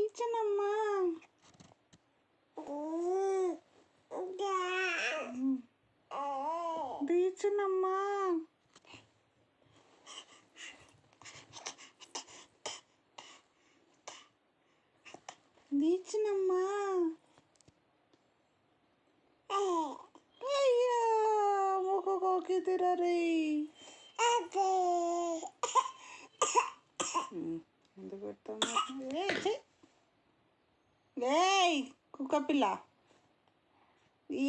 దీచనమ్మా దీచనమ్మా దీచనమ్మా అయ్యా ముఖకోకి తిరరి ఎందుకు పెడతాము ఏయ్ కుక్క పిల్ల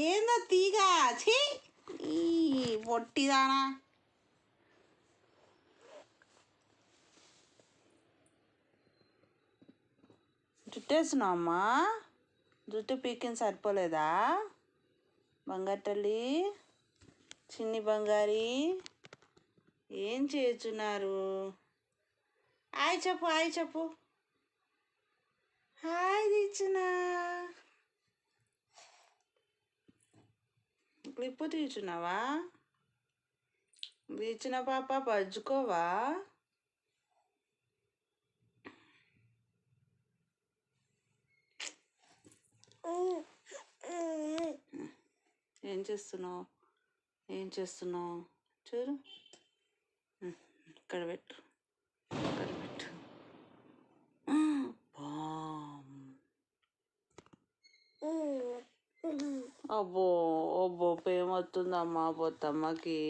ఏందో తీగ ఛీ ఈ పొట్టిదానా జుట్టేస్తున్నావు అమ్మా జుట్టు పీకింది సరిపోలేదా బంగారు తల్లి చిన్ని బంగారి ఏం చేస్తున్నారు హాయ్ చెప్పు హాయ్ చెప్పు హాయ్ తీర్చునా క్లిప్పు తీర్చున్నావా తీర్చిన పాప పరుచుకోవా ఏం చేస్తున్నావు చూడు ఇక్కడ పెట్టు అబ్బో అబ్బో ప్రేమ వస్తుందమ్మా పొత్తమ్మకి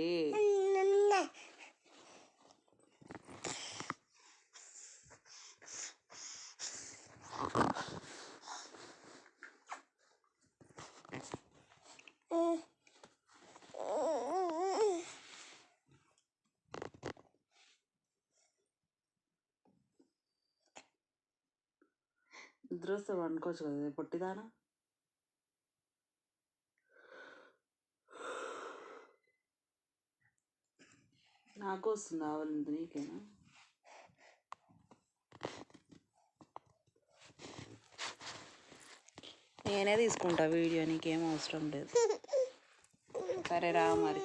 నిద్ర వస్తే వండుకోవచ్చు కదా పొట్టిదానా నాకు వస్తుంది ఆవలింది నీకేనా నేనే తీసుకుంటా వీడియో నీకేం అవసరం లేదు సరే రా మరి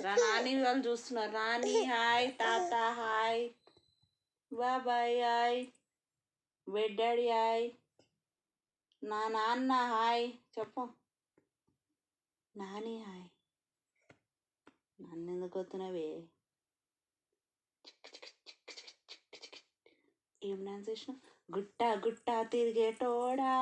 రా నాని వాళ్ళు చూస్తున్నారు నాని హాయ్ తాత హాయ్ బాబాయ్ హాయ్ బెడ్ డాడీ హాయ్ నా నాన్న హాయ్ చెప్పు నాని హాయ్ నన్ను ఎందుకు వస్తున్నావే ఏం డాన్స్ చేసిన గుట్ట తిరిగేటోడా